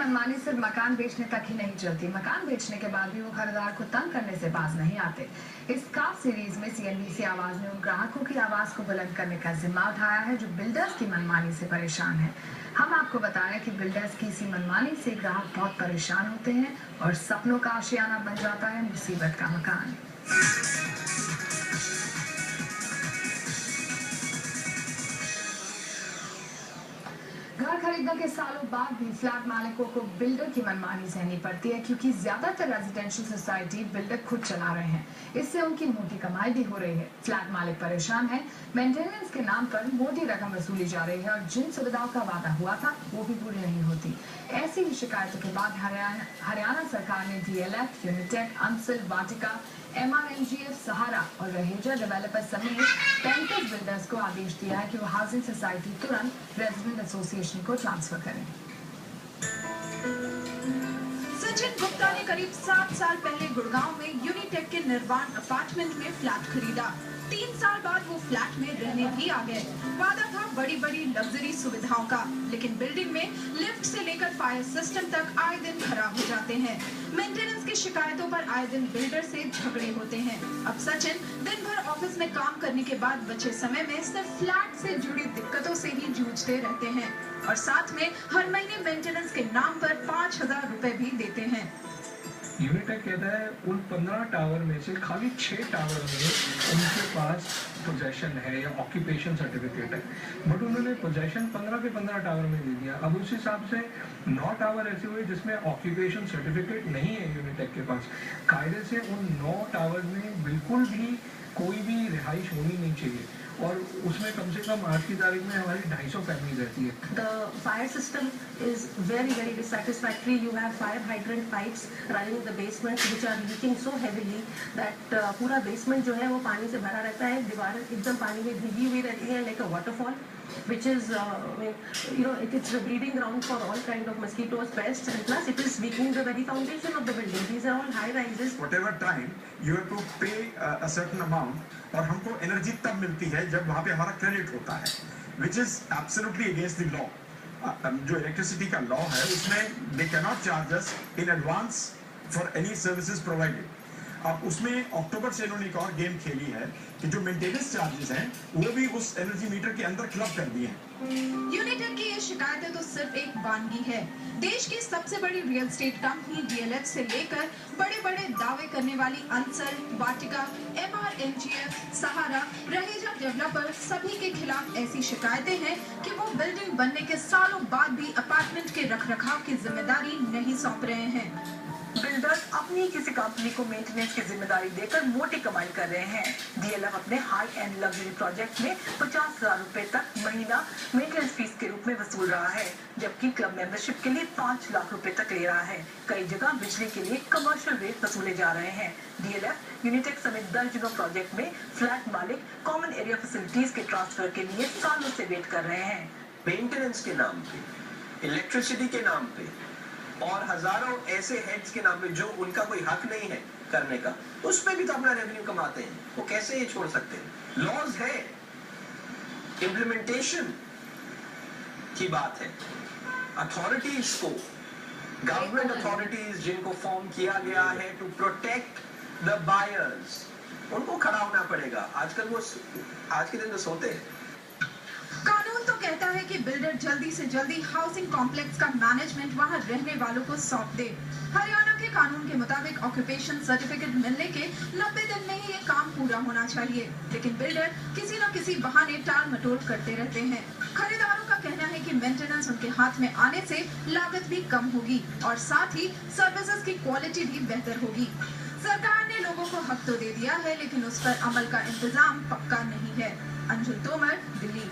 मनमानी सिर्फ मकान बेचने तक ही नहीं चलती, मकान बेचने के बाद भी वो खरीदार को तंग करने से बाज नहीं आते। इस खास सीरीज में सीएनबीसी आवाज ने उन ग्राहकों की आवाज को बुलंद करने का जिम्मा उठाया है जो बिल्डर्स की मनमानी से परेशान है। हम आपको बता रहे हैं कि बिल्डर्स की इसी मनमानी से ग्राहक बहुत परेशान होते हैं और सपनों का आशियाना बन जाता है मुसीबत का मकान। घर खरीदने के सालों बाद भी फ्लैट मालिकों को बिल्डर की मनमानी सहनी पड़ती है, क्योंकि ज्यादातर रेजिडेंशियल सोसाइटी बिल्डर खुद चला रहे हैं। इससे उनकी मोटी कमाई भी हो रही है। फ्लैट मालिक परेशान है, मेंटेनेंस के नाम पर मोटी रकम वसूली जा रही है और जिन सुविधाओं का वादा हुआ था वो भी पूरी नहीं होती। ऐसी ही शिकायतों के बाद हरियाणा सरकार ने डीएलएफ, यूनिटेक, अंसल, वाटिका, MRNGF, सहारा और रहेजा डेवलपर समेत 35 बिल्डर्स को आदेश दिया है कि वो हाउसिंग सोसाइटी तुरंत रेजिडेंट एसोसिएशन को ट्रांसफर करें। सचिन गुप्ता ने करीब 7 साल पहले गुड़गांव में यूनिटेक के निर्वाण अपार्टमेंट में फ्लैट खरीदा। 3 साल बाद वो फ्लैट में रहने भी आ गए। वादा था बड़ी बड़ी लग्जरी सुविधाओं का, लेकिन बिल्डिंग में लिफ्ट से लेकर फायर सिस्टम तक आए दिन खराब हो जाते हैं। मेंटेनेंस की शिकायतों पर आए दिन बिल्डर से झगड़े होते हैं। अब सचिन दिन भर ऑफिस में काम करने के बाद बचे समय में सिर्फ फ्लैट से जुड़ी दिक्कतों से ही जूझते रहते हैं और साथ में हर महीने मेंटेनेंस के नाम पर 5,000 रुपए भी देते हैं। यूनिटेक कहता है उन 15 टावर में से खाली 6 टावर में उनके पास पोजेशन है या ऑक्यूपेशन सर्टिफिकेट है, बट उन्होंने पोजेशन 15 के 15 टावर में दे दिया। अब उस हिसाब से 9 टावर ऐसे हुए जिसमें ऑक्यूपेशन सर्टिफिकेट नहीं है यूनिटेक के पास। कायदे से उन 9 टावर में बिल्कुल भी कोई भी रिहाइश होनी नहीं चाहिए और उसमें कम से कम आज की तारीख में हमारी 250 फैमिली रहती है। The fire system is very dissatisfactory. You have fire hydrant pipes running in the basement which are leaking so heavily that पूरा basement जो है वो पानी से भरा रहता है। दीवार एकदम पानी में भीगी हुई रहती है like a waterfall, which is it's a breeding ground for all kind of mosquitoes, pests, and plus it is weakening the very foundation of the building. These are all high rises. Whatever time you have to pay a certain amount, और हमको energy तब मिलती है जब वहाँ पे हमारा credit होता है, which is absolutely against the law. जो इलेक्ट्रिसिटी का लॉ है उसमें they can not charge us in advance for any services provided. अब उसमें अक्टूबर से इन्होंने एक और गेम खेली है कि जो मेंटेनेंस चार्जेस हैं वो भी उस एनर्जी मीटर के अंदर क्लब कर दिए हैं। यूनिटेक की ये शिकायतें तो सिर्फ एक वानगी है। देश की सबसे बड़ी रियल एस्टेट कंपनी डीएलएफ से लेकर बड़े बड़े दावे करने वाली अंसल, वाटिका, MRNGF, सहारा, रहेजा डेवलपर सभी के खिलाफ ऐसी शिकायतें हैं कि वो बिल्डिंग बनने के सालों बाद भी अपार्टमेंट के रखरखाव की जिम्मेदारी नहीं सौंप रहे हैं। बिल्डर्स अपनी किसी कंपनी को मेंटेनेंस की जिम्मेदारी देकर मोटी कमाई कर रहे हैं। डीएलएफ अपने हाई एंड लग्जरी प्रोजेक्ट में 50,000 रुपए तक महीना मेंटेनेंस फीस के रूप में वसूल रहा है, जबकि क्लब मेंबरशिप के लिए 5 लाख रुपए तक ले रहा है। कई जगह बिजली के लिए कमर्शियल रेट वसूले जा रहे हैं। डीएलएफ, यूनिटेक समेत दर्जनों प्रोजेक्ट में फ्लैट मालिक कॉमन एरिया फैसिलिटीज के ट्रांसफर के लिए सालों से वेट कर रहे हैं। मेंटेनेंस के नाम पे, इलेक्ट्रिसिटी के नाम पे और हजारों ऐसे हेड्स के नाम पे जो उनका कोई हक नहीं है करने का, उस पे भी तो अपना रेवेन्यू कमाते हैं। वो कैसे ये छोड़ सकते हैं? लॉज है, इम्प्लीमेंटेशन की बात है। अथॉरिटीज को, गवर्नमेंट अथॉरिटीज जिनको फॉर्म किया गया है टू प्रोटेक्ट द बायर्स, उनको खड़ा होना पड़ेगा। आजकल वो आज के दिन तो सोते हैं। कानून तो कहता है कि बिल्डर जल्दी से जल्दी हाउसिंग कॉम्प्लेक्स का मैनेजमेंट वहां रहने वालों को सौंप दे। हरियाणा के कानून के मुताबिक ऑक्यूपेशन सर्टिफिकेट मिलने के 90 दिन में ही ये काम पूरा होना चाहिए, लेकिन बिल्डर किसी न किसी बहाने टाल मटोल करते रहते हैं। खरीदारों का कहना है कि मेंटेनेंस उनके हाथ में आने से लागत भी कम होगी और साथ ही सर्विसेज की क्वालिटी भी बेहतर होगी। सरकार ने लोगों को हक तो दे दिया है, लेकिन उस पर अमल का इंतजाम पक्का नहीं है। अंजुल तोमर, दिल्ली।